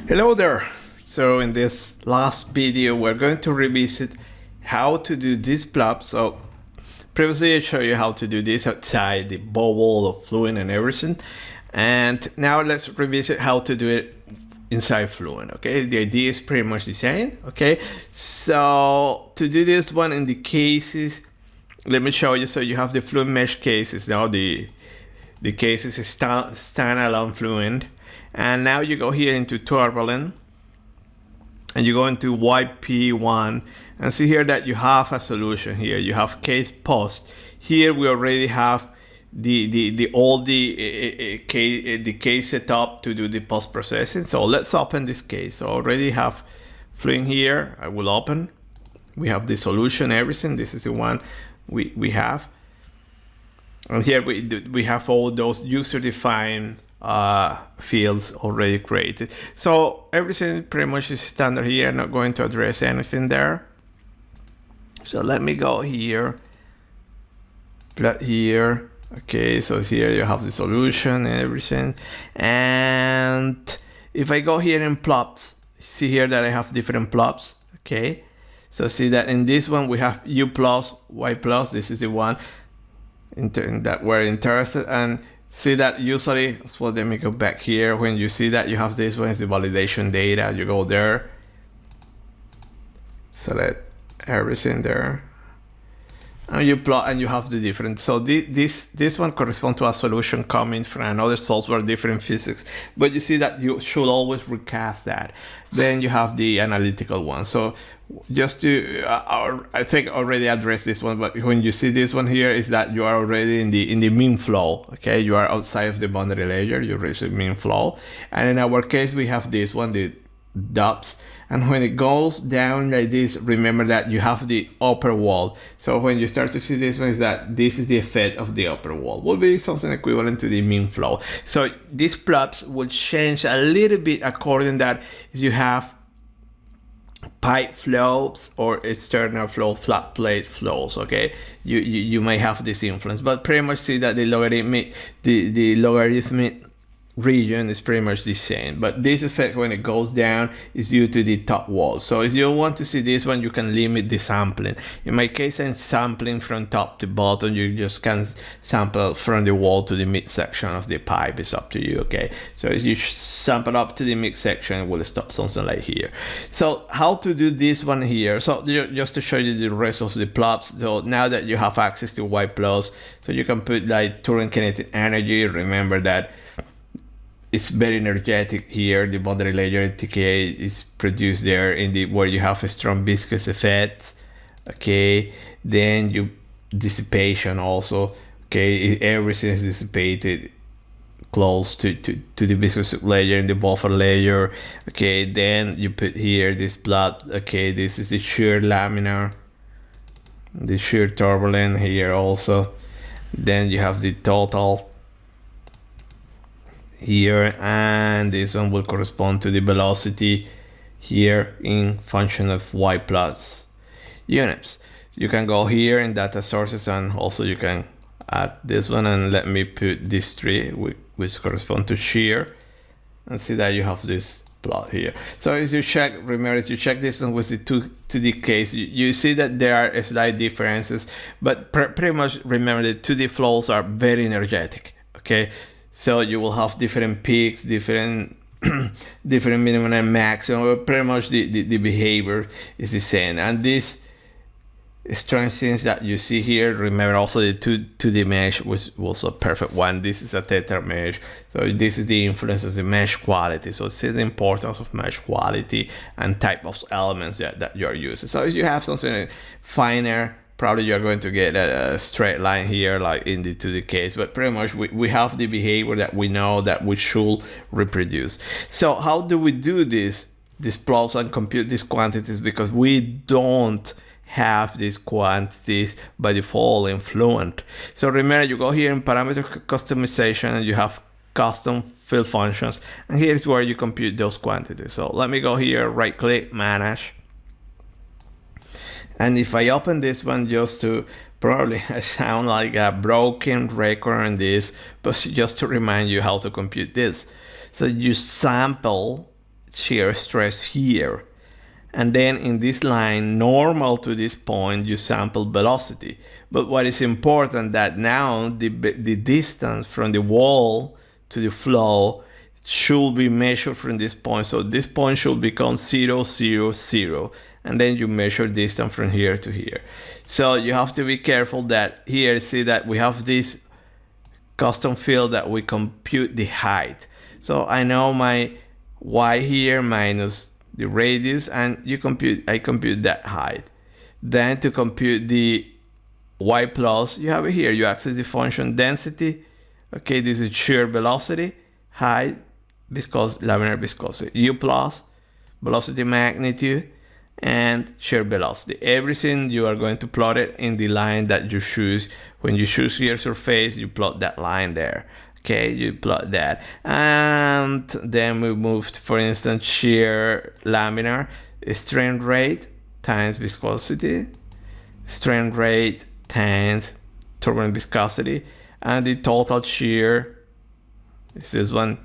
Hello there. So in this last video, we're going to revisit how to do this plop. So previously I showed you how to do this outside the bubble of Fluent and everything. And now let's revisit how to do it inside Fluent. Okay, the idea is pretty much the same. Okay, so to do this one in the cases, let me show you. So you have the Fluent mesh cases. Now the cases is standalone Fluent. And now you go here into Turbulence and you go into YP1 and see here that you have a solution here. You have case post. Here we already have the case set up to do the post processing. So let's open this case. So already have Fluent here. I will open. We have the solution, everything. This is the one we have. And here we have all those user-defined fields already created. So everything pretty much is standard here. I'm not going to address anything there. So let me go here, plot here. Okay, so here you have the solution and everything. And if I go here in Plops, see here that I have different Plops. Okay, so see that in this one we have U plus, Y plus. This is the one that we're interested, and see that usually, so let me go back here. When you see that you have this one is the validation data, you go there, select everything there, and you plot and you have the different. So this one corresponds to a solution coming from another software, different physics, but you see that you should always recast that. Then you have the analytical one. So just to I think already addressed this one, but when you see this one here is that you are already in the mean flow. Okay, you are outside of the boundary layer, you reach the mean flow. And in our case we have this one, the dubs, and when it goes down like this, remember that you have the upper wall. So when you start to see this one is that this is the effect of the upper wall, will be something equivalent to the mean flow. So these plops will change a little bit according that you have pipe flows or external flow, flat plate flows. Okay, you may have this influence, but pretty much see that the logarithmic region is pretty much the same, but this effect when it goes down is due to the top wall. So if you want to see this one, you can limit the sampling. In my case, I'm sampling from top to bottom. You just can sample from the wall to the midsection of the pipe. It's up to you. Okay, so if you sample up to the midsection, it will stop something like here. So how to do this one here? So just to show you the rest of the plops. So now that you have access to Y plus, so you can put like turning kinetic energy. Remember that it's very energetic here. The boundary layer TKA is produced there in the where you have a strong viscous effect. Okay, then you dissipation also. Okay, everything is dissipated close to the viscous layer in the buffer layer. Okay, then you put here this plot. Okay, this is the shear laminar, the shear turbulent here also. Then you have the total here, and this one will correspond to the velocity here in function of Y plus units. You can go here in data sources, and also you can add this one, and let me put this three which correspond to shear, and see that you have this plot here. So as you check, remember, if you check this one with the 2D case, you see that there are slight differences, but pretty much remember the 2D flows are very energetic. Okay, so you will have different peaks, different minimum and maximum, but pretty much the behavior is the same. And this strange things that you see here, remember also the 2D mesh was a perfect one. This is a tetra mesh. So this is the influence of the mesh quality. So see the importance of mesh quality and type of elements that you're using. So if you have something finer, probably you're going to get a straight line here like in the 2D case, but pretty much we have the behavior that we know that we should reproduce. So how do we do these plots and compute these quantities? Because we don't have these quantities by default in Fluent. So remember, you go here in parameter customization and you have custom field functions, and here's where you compute those quantities. So let me go here, right click, manage. And if I open this one, just to probably I sound like a broken record on this, but just to remind you how to compute this. So you sample shear stress here. And then in this line, normal to this point, you sample velocity. But what is important that now the distance from the wall to the flow should be measured from this point. So this point should become 0, 0, 0. And then you measure distance from here to here. So you have to be careful that here, see that we have this custom field that we compute the height. So I know my y here minus the radius, and I compute that height. Then to compute the y plus, you have it here. You access the function density. Okay, this is shear velocity, height, laminar viscosity. U plus, velocity magnitude, and shear velocity. Everything you are going to plot it in the line that you choose. When you choose your surface, you plot that line there. Okay, you plot that. And then we moved, for instance, shear laminar, strain rate times viscosity, strain rate times turbulent viscosity, and the total shear is this one,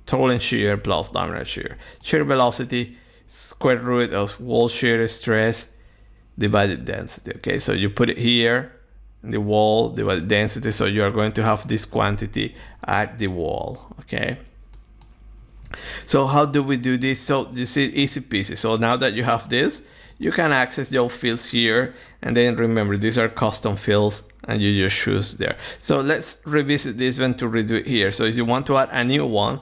turbulent shear plus laminar shear. Shear velocity, square root of wall shear stress divided density. Okay, so you put it here, the wall divided density, so you are going to have this quantity at the wall. Okay, so how do we do this? So you see, easy peasy. So now that you have this, you can access the old fields here, and then remember these are custom fields and you just choose there. So let's revisit this one to redo it here. So if you want to add a new one,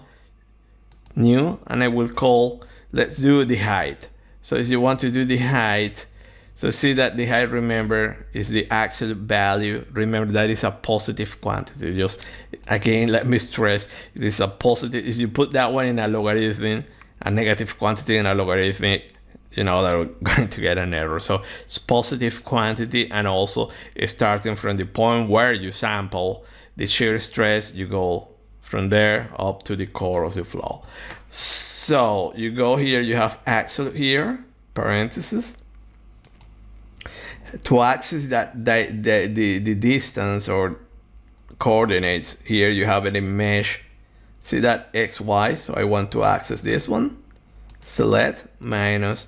new, and I will call, let's do the height. So if you want to do the height, so see that the height, remember, is the absolute value. Remember that is a positive quantity. Just again, let me stress, it is a positive. If you put that one in a logarithm, a negative quantity in a logarithmic, you know that we're going to get an error. So it's positive quantity, and also starting from the point where you sample the shear stress, you go from there up to the core of the flow. So you go here, you have absolute here, parentheses. To access that the distance or coordinates here, you have it in mesh. See that XY, so I want to access this one. Select minus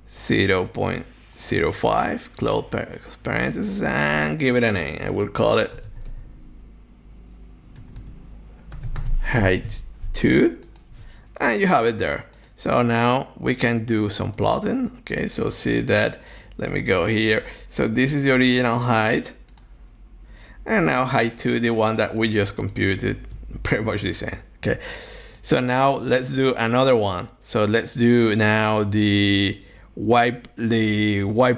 0.05, close parentheses, and give it a name. I will call it height 2, and you have it there. So now we can do some plotting. Okay, so see that, let me go here. So this is the original height, and now height 2, the one that we just computed, pretty much the same. Okay, so now let's do another one. So let's do now the y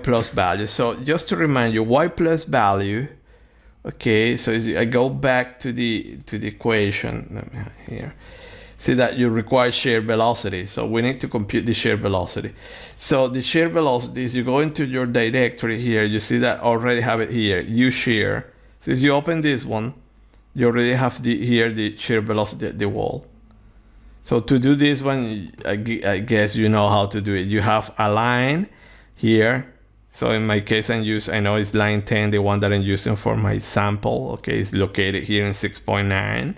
plus value. So just to remind you, y plus value. Okay, so I go back to the equation. Let me here. See that you require shear velocity. So we need to compute the shear velocity. So the shear velocity is, you go into your directory here, you see that already have it here, U shear. So as you open this one, you already have here the shear velocity at the wall. So to do this one, I guess you know how to do it. You have a line here. So in my case, I know it's line 10, the one that I'm using for my sample. Okay, it's located here in 6.9.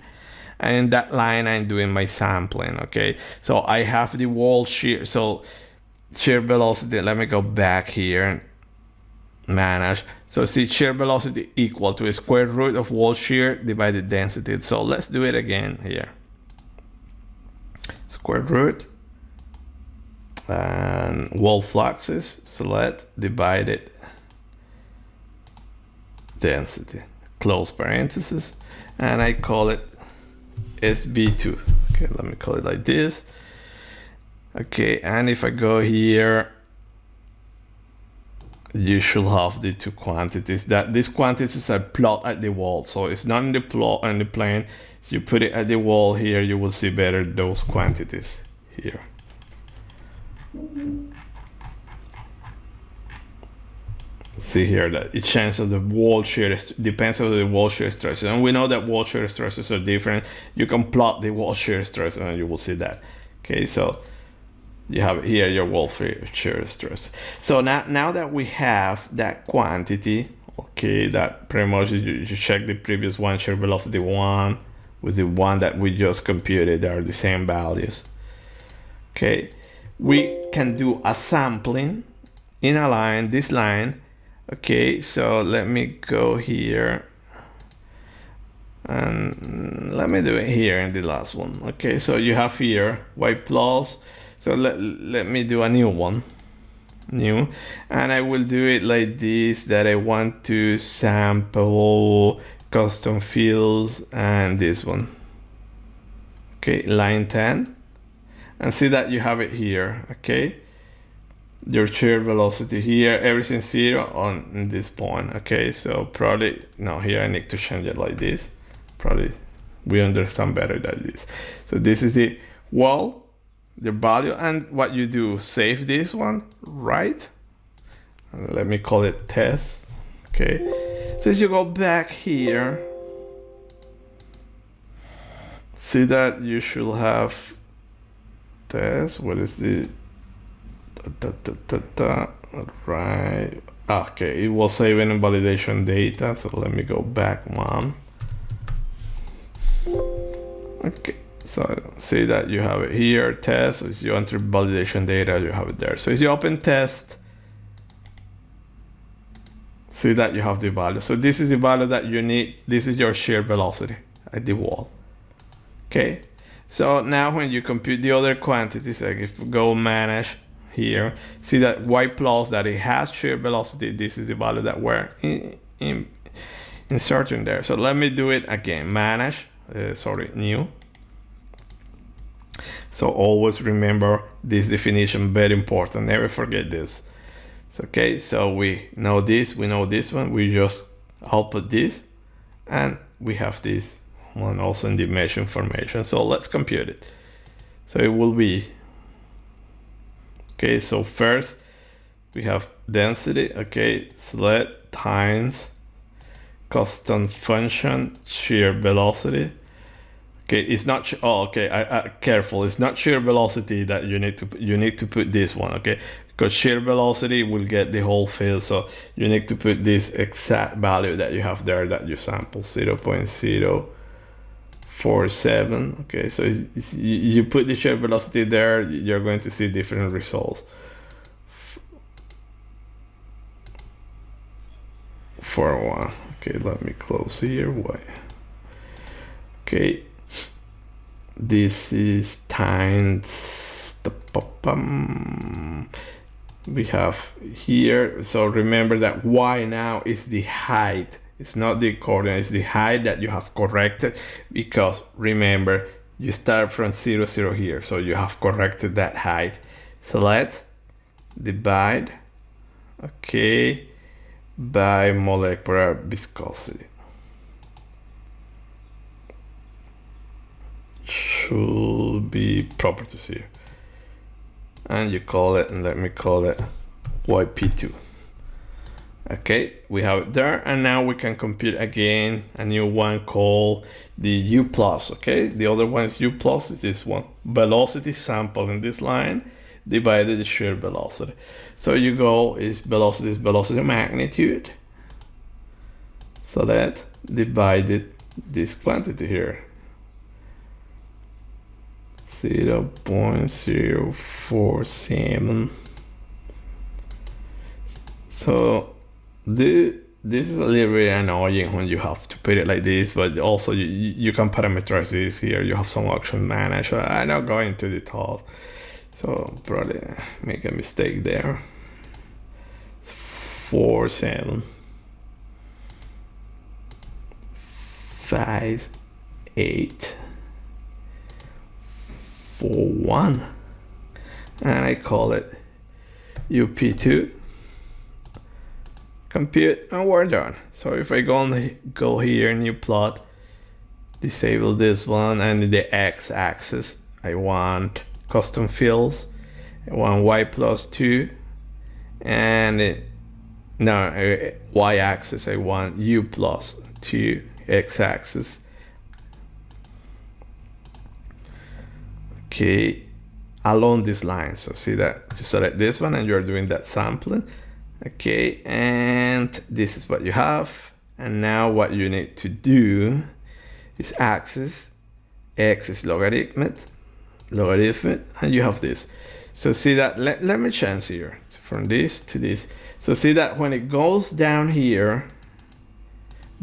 And in that line, I'm doing my sampling. Okay, so I have the wall shear. So shear velocity, let me go back here and manage. So see, shear velocity equal to a square root of wall shear divided density. So let's do it again here. Square root and wall fluxes, select, divided density, close parentheses, and I call it SB2. Okay, let me call it like this. Okay, and if I go here, you should have the two quantities. That these quantities are plot at the wall, so it's not in the plot on the plane. So you put it at the wall here, you will see better those quantities here. See here that it changes of the wall shear depends on the wall shear stresses, and we know that wall shear stresses are different. You can plot the wall shear stress and you will see that. Okay, so you have here your wall shear stress. So now that we have that quantity, okay, that pretty much you check the previous one, shear velocity 1 with the one that we just computed, they are the same values. Okay, we can do a sampling in a line, this line. Okay, so let me go here and let me do it here in the last one. Okay, so you have here white plus. So let me do a new one, and I will do it like this, that I want to sample custom fields and this one. Okay, line 10, and see that you have it here. Okay, your shear velocity here, everything 0 on this point. Okay, so probably no, here I need to change it like this. Probably we understand better than this. So this is the wall, the value, and what you do, save this one, right? And let me call it test. Okay, so as you go back here, see that you should have test. What is the right? Okay, it was saving in validation data. So let me go back one. Okay, so see that you have it here, test. So as you enter validation data, you have it there. So as you open test, see that you have the value. So this is the value that you need. This is your shear velocity at the wall. Okay, so now when you compute the other quantities, like if we go manage here, see that y plus, that it has shear velocity. This is the value that we're inserting there. So let me do it again. Manage, new. So always remember this definition, very important. Never forget this. So, okay, so we know this, we know this one. We just output this, and we have this one also in the mesh information. So let's compute it. So it will be, okay, so first we have density, okay, select times custom function shear velocity. Okay, it's not, oh, okay, careful, it's not shear velocity that you need to put this one, okay, because shear velocity will get the whole field. So you need to put this exact value that you have there that you sample, 0.047. Okay, so you put the shear velocity there, you're going to see different results. 4.1. Okay, let me close here. Why? Okay, this is times the we have here. So remember that y now is the height. It's not the coordinate, it's the height that you have corrected, because remember you start from 0, 0 here, so you have corrected that height. Select, divide, okay, by molecular viscosity. Should be properties here, and you call it, and let me call it yp2. Okay, we have it there, and now we can compute again a new one called the u plus. Okay, the other one is u plus, is this one, velocity sample in this line divided the shear velocity. So you go is velocity magnitude, so that divided this quantity here, 0.047. So this is a little bit annoying when you have to put it like this, but also you can parameterize this here. You have some option manage. I'm not going to the top, so probably make a mistake there. 47 5 8 4 1, and I call it up2. Compute, and we're done. So if I go here, new plot, disable this one, and in the x-axis I want custom fields, I want y plus 2, and y-axis I want u plus 2, x-axis. Okay, along this line. So see that you select this one and you're doing that sampling. Okay, and this is what you have. And now what you need to do is axis, x is logarithmic, logarithm, and you have this. So see that, let me change here from this to this. So see that when it goes down here,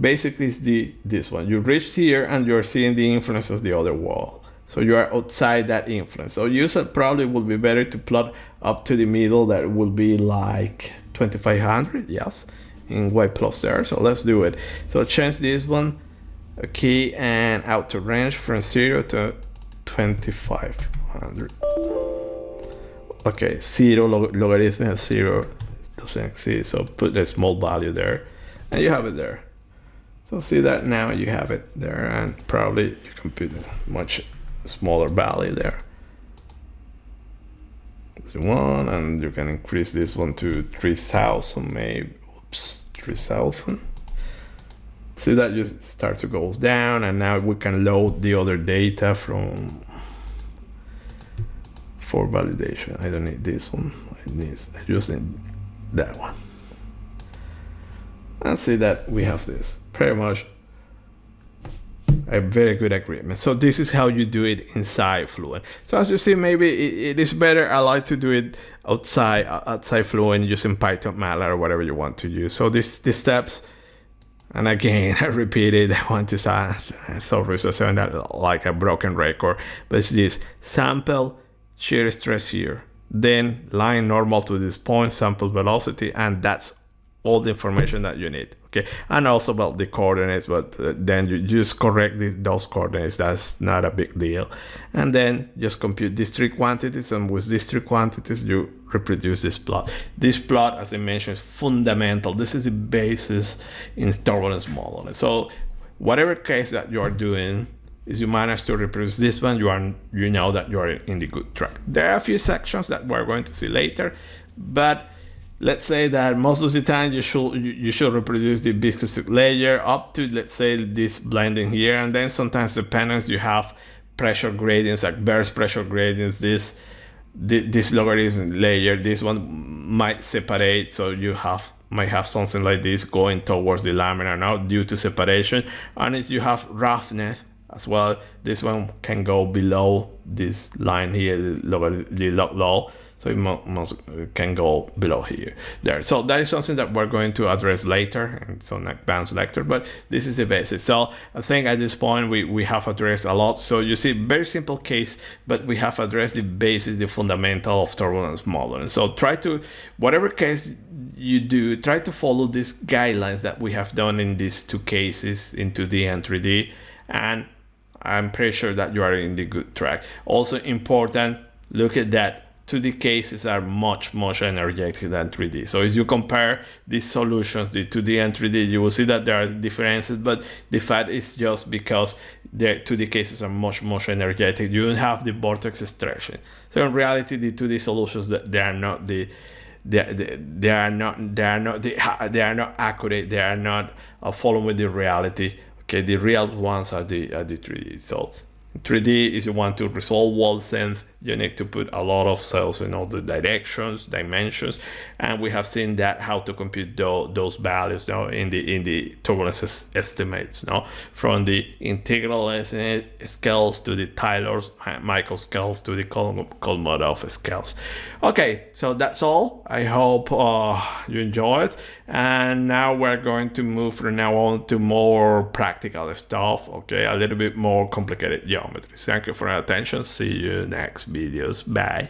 basically it's this one. You reach here and you're seeing the influence of the other wall. So you are outside that influence. So user probably would be better to plot up to the middle. That will be like 2500, yes, in Y plus there. So let's do it. So change this one, okay, and out to range from 0 to 2500. Okay, 0 logarithm of 0 doesn't exist, so put a small value there, and you have it there. So see that now you have it there, and probably you can put a much smaller value there. This one, and you can increase this one to 3000 maybe. Oops, 3000. See that you start to go down, and now we can load the other data from for validation. I don't need this one. I just need that one. And see that we have this. Pretty much a very good agreement. So this is how you do it inside Fluent. So as you see, maybe it is better. I like to do it outside Fluent using Python, MATLAB, or whatever you want to use. So these steps, and again, I repeat it. I want to sound that like a broken record, but it's this: sample, shear stress here, then line normal to this point, sample velocity, and that's all the information that you need. Okay, and also about the coordinates, but then you just correct those coordinates. That's not a big deal. And then just compute discrete quantities, and with discrete quantities you reproduce this plot. This plot, as I mentioned, is fundamental. This is the basis in turbulence modeling. So whatever case that you are doing, is you manage to reproduce this one, you know that you are in the good track. There are a few sections that we're going to see later, but let's say that most of the time you should reproduce the viscous layer up to, let's say, this blending here, and then sometimes depending you have pressure gradients, like burst pressure gradients. This logarithm layer, this one might separate, so you might have something like this going towards the laminar now due to separation. And if you have roughness as well, this one can go below this line here, the log low, so it can go below here there. So that is something that we're going to address later in some advanced lecture, but this is the basics. So I think at this point we have addressed a lot. So you see, very simple case, but we have addressed the basics, the fundamental of turbulence modeling. So try to, whatever case you do, try to follow these guidelines that we have done in these two cases in 2D and 3D, and I'm pretty sure that you are in the good track. Also important, look at that. 2D cases are much energetic than 3D. So if you compare these solutions, the 2D and 3D, you will see that there are differences, but the fact is just because the 2D cases are much energetic. You don't have the vortex extraction. So in reality, the 2D solutions, they are not accurate. They are not following with the reality. Okay, the real ones are the 3D. So 3D, if you want to resolve wall length, you need to put a lot of cells in all the directions, dimensions, and we have seen that how to compute those values now in the turbulence estimates, now from the integral scales to the Taylor's micro scales to the Kolmogorov scales. Okay, so that's all. I hope you enjoy it, and now we're going to move from now on to more practical stuff. Okay, a little bit more complicated geometry. Thank you for your attention. See you next videos. Bye.